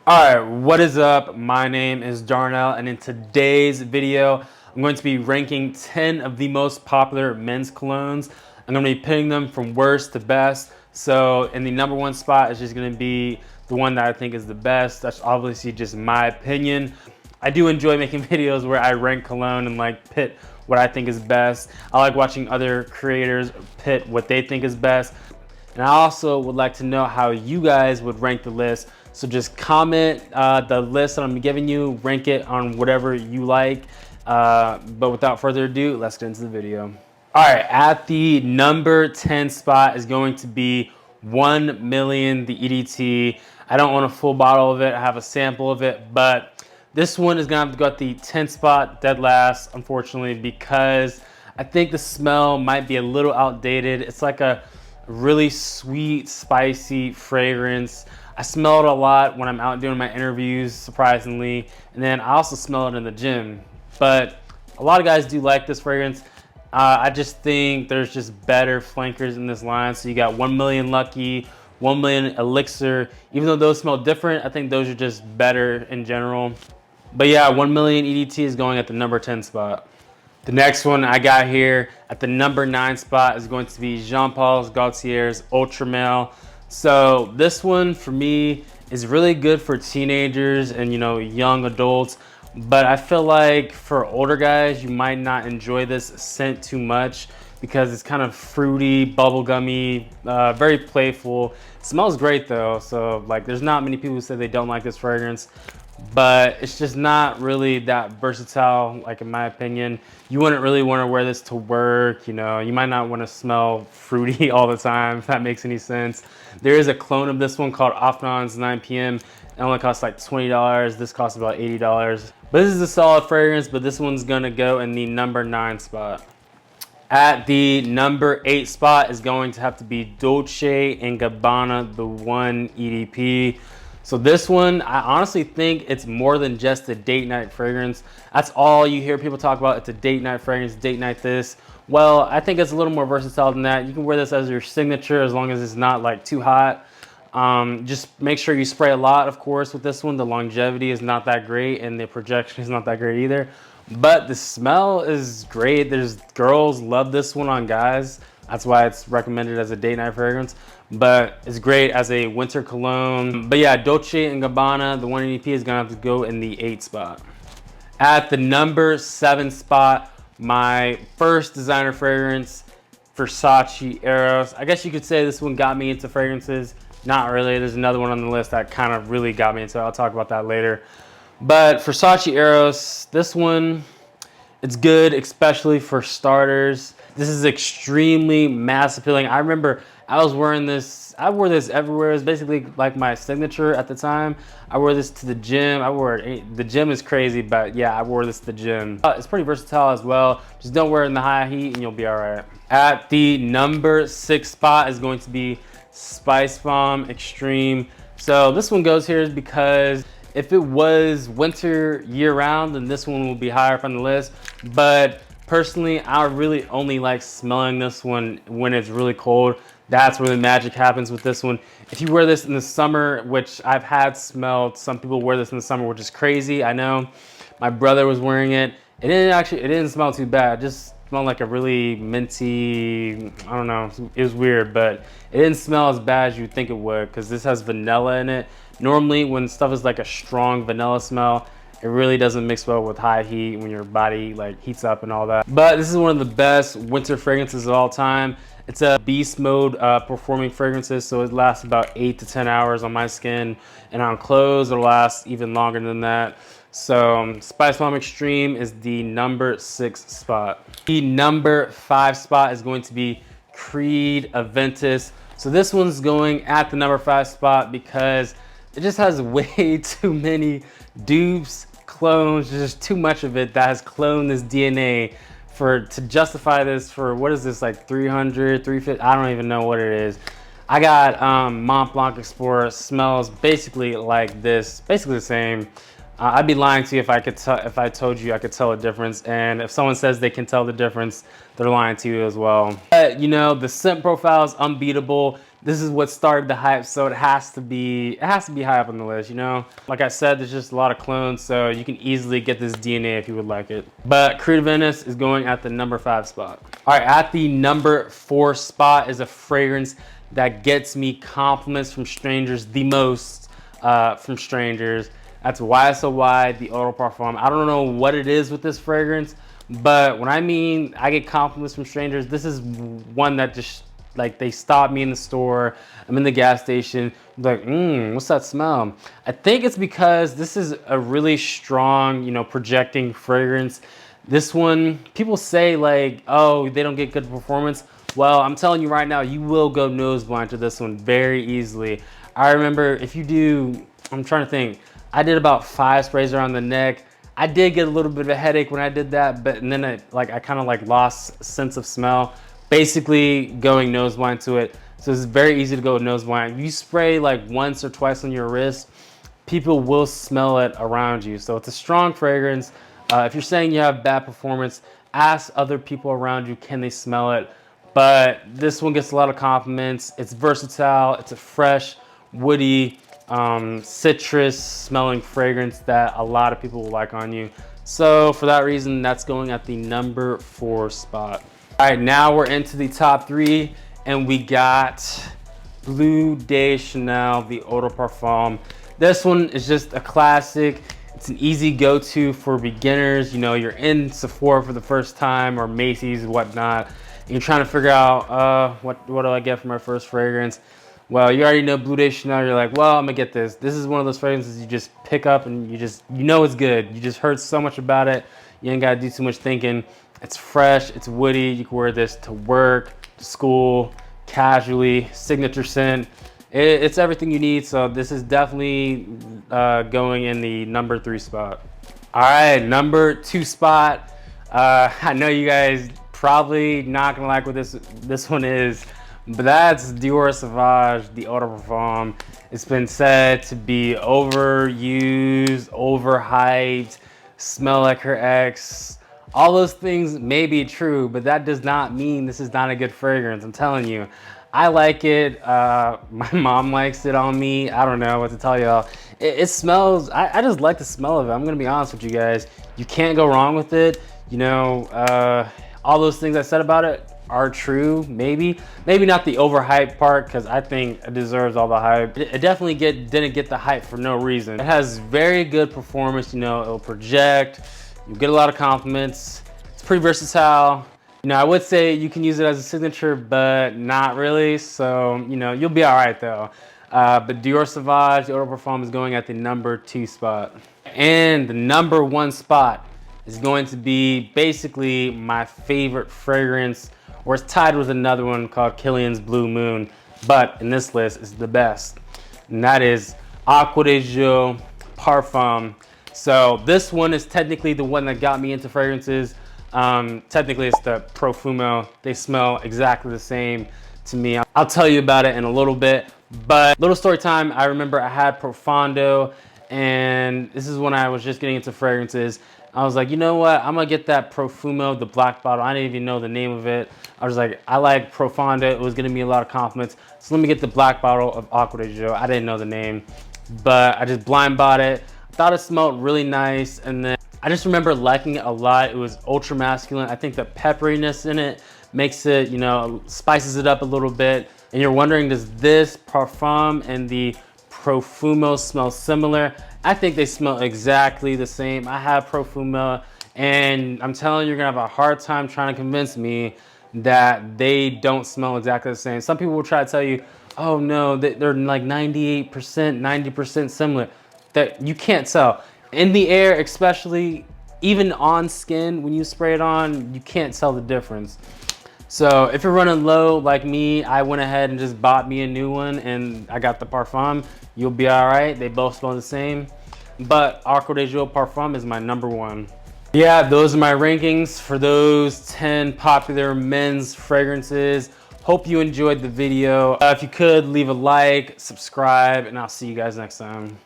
Alright, what is up? My name is Darnell, and in today's video, I'm going to be ranking 10 of the most popular men's colognes. I'm going to be picking them from worst to best. So in the number one spot is just going to be the one that I think is the best. That's obviously just my opinion. I do enjoy making videos where I rank cologne and like pit what I think is best. I like watching other creators pit what they think is best. And I also would like to know how you guys would rank the list. So just comment the list that I'm giving you, rank it on whatever you like. But without further ado, let's get into the video. All right, at the number 10 spot is going to be 1 Million the EDT. I don't want a full bottle of it. I have a sample of it, but this one is gonna have to go at the 10th spot, dead last, unfortunately, because I think the smell might be a little outdated. It's like a really sweet, spicy fragrance. I smell it a lot when I'm out doing my interviews, surprisingly, and then I also smell it in the gym. But a lot of guys do like this fragrance. I just think there's just better flankers in this line. So you got 1 Million Lucky, 1 Million Elixir. Even though those smell different, I think those are just better in general. But yeah, 1 Million EDT is going at the number 10 spot. The next one I got here at the number 9 spot is going to be Jean Paul Gaultier's Ultra Male. So this one for me is really good for teenagers and young adults, but I feel like for older guys you might not enjoy this scent too much because it's kind of fruity, bubblegummy, very playful. It smells great though, so like there's not many people who say they don't like this fragrance, but it's just not really that versatile, like in my opinion. You wouldn't really want to wear this to work, you might not want to smell fruity all the time, if that makes any sense. There is a clone of this one called Afnan's 9 PM. It only costs like $20. This costs about $80. But this is a solid fragrance, but this one's gonna go in the number 9 spot. At the number 8 spot is going to have to be Dolce & Gabbana, the One EDP. So this one, I honestly think it's more than just a date night fragrance. That's all you hear people talk about. It's a date night fragrance, date night this. Well, I think it's a little more versatile than that. You can wear this as your signature as long as it's not like too hot. Just make sure you spray a lot, of course, with this one. The longevity is not that great and the projection is not that great either. But the smell is great. There's girls love this one on guys. That's why it's recommended as a date night fragrance, but it's great as a winter cologne. But yeah, Dolce & Gabbana, the 1 EDP is gonna have to go in the 8th spot. At the number 7 spot, my first designer fragrance, Versace Eros. I guess you could say this one got me into fragrances. Not really, there's another one on the list that kind of really got me into it. I'll talk about that later. But Versace Eros, this one, it's good, especially for starters. This is extremely mass appealing. I remember I was wearing this, I wore this everywhere. It was basically like my signature at the time. I wore this to the gym. The gym is crazy, but yeah, I wore this to the gym. It's pretty versatile as well. Just don't wear it in the high heat and you'll be all right. At the number 6 spot is going to be Spicebomb Extreme. So this one goes here because if it was winter year-round, then this one will be higher up on the list. But personally, I really only like smelling this one when it's really cold. That's where the magic happens with this one. If you wear this in the summer, which I've had smelled, some people wear this in the summer, which is crazy, I know. My brother was wearing it. It didn't smell too bad. It just smelled like a really minty, I don't know, it was weird, but it didn't smell as bad as you'd think it would because this has vanilla in it. Normally when stuff is like a strong vanilla smell, it really doesn't mix well with high heat when your body like heats up and all that. But this is one of the best winter fragrances of all time. It's a beast mode performing fragrances, so it lasts about 8 to 10 hours on my skin, and on clothes it'll last even longer than that. So Spicebomb Extreme is the number 6 spot. The number 5 spot is going to be Creed Aventus. So this one's going at the number 5 spot because it just has way too many dupes, clones, just too much of it that has cloned this DNA to justify this for, what is this, like 300, 350, I don't even know what it is. I got Mont Blanc Explorer. Smells basically like this, basically the same. I'd be lying to you if I told you I could tell a difference, and if someone says they can tell the difference, they're lying to you as well. But the scent profile is unbeatable. this is what started the hype, so it has to be high up on the list, you know? Like I said, there's just a lot of clones, so you can easily get this DNA if you would like it. But Creative Aventus is going at the number 5 spot. All right, at the number 4 spot is a fragrance that gets me compliments from strangers the most from strangers. That's YSL Y, the Eau de Parfum. I don't know what it is with this fragrance, but when I mean I get compliments from strangers, this is one that just, like, they stop me in the store, I'm in the gas station, like, what's that smell? I think it's because this is a really strong, you know, projecting fragrance. This one, people say like, oh, they don't get good performance. Well, I'm telling you right now, you will go nose blind to this one very easily. I remember if you do, I'm trying to think, I did about 5 sprays around the neck. I did get a little bit of a headache when I did that, but and then I kind of like lost sense of smell. Basically going nose blind to it. So it's very easy to go nose blind. If you spray like once or twice on your wrist, people will smell it around you. So it's a strong fragrance. If you're saying you have bad performance, ask other people around you, can they smell it? But this one gets a lot of compliments. It's versatile. It's a fresh, woody, citrus smelling fragrance that a lot of people will like on you. So for that reason, that's going at the number 4 spot. All right, now we're into the top 3, and we got Bleu de Chanel, the Eau de Parfum. This one is just a classic. It's an easy go-to for beginners. You know, you're in Sephora for the first time, or Macy's, whatnot, and you're trying to figure out what do I get for my first fragrance. Well, you already know Bleu de Chanel. You're like, well, I'm gonna get this. This is one of those fragrances you just pick up and you know it's good. You just heard so much about it. You ain't gotta do too much thinking. It's fresh, it's woody. You can wear this to work, to school, casually, signature scent. It's everything you need. So this is definitely going in the number 3 spot. All right, number 2 spot. I know you guys probably not gonna like what this one is, but that's Dior Sauvage, the Eau de Parfum. It's been said to be overused, overhyped, smell like her ex. All those things may be true, but that does not mean this is not a good fragrance. I'm telling you, I like it. My mom likes it on me. I don't know what to tell y'all. It smells, I just like the smell of it. I'm gonna be honest with you guys. You can't go wrong with it. You know, all those things I said about it are true, maybe not the overhyped part, because I think it deserves all the hype. It definitely didn't get the hype for no reason. It has very good performance. You know, it'll project. You get a lot of compliments. It's pretty versatile. You know, I would say you can use it as a signature, but not really. So, you know, you'll be all right though. But Dior Sauvage Eau de Parfum is going at the number 2 spot. And the number 1 spot is going to be basically my favorite fragrance, or it's tied with another one called Kilian's Blue Moon. But in this list is the best. And that is Acqua di Gio Parfum. So this one is technically the one that got me into fragrances. Technically it's the Profumo. They smell exactly the same to me. I'll tell you about it in a little bit, but little story time. I remember I had Profondo, and this is when I was just getting into fragrances. I was like, you know what? I'm gonna get that Profumo, the black bottle. I didn't even know the name of it. I was like, I like Profondo. It was gonna be a lot of compliments. So let me get the black bottle of Acqua di Gio. I didn't know the name, but I just blind bought it. Thought it smelled really nice, and then I just remember liking it a lot. It was ultra masculine. I think the pepperiness in it makes it, you know, spices it up a little bit. And you're wondering, does this Parfum and the Profumo smell similar? I think they smell exactly the same. I have Profumo, and I'm telling you, you're gonna have a hard time trying to convince me that they don't smell exactly the same. Some people will try to tell you, oh no, they're like 98%, 90% similar. That you can't tell. In the air, especially, even on skin, when you spray it on, you can't tell the difference. So if you're running low like me, I went ahead and just bought me a new one, and I got the Parfum. You'll be all right. They both smell the same. But Acqua di Gio Parfum is my number 1. Yeah, those are my rankings for those 10 popular men's fragrances. Hope you enjoyed the video. If you could, leave a like, subscribe, and I'll see you guys next time.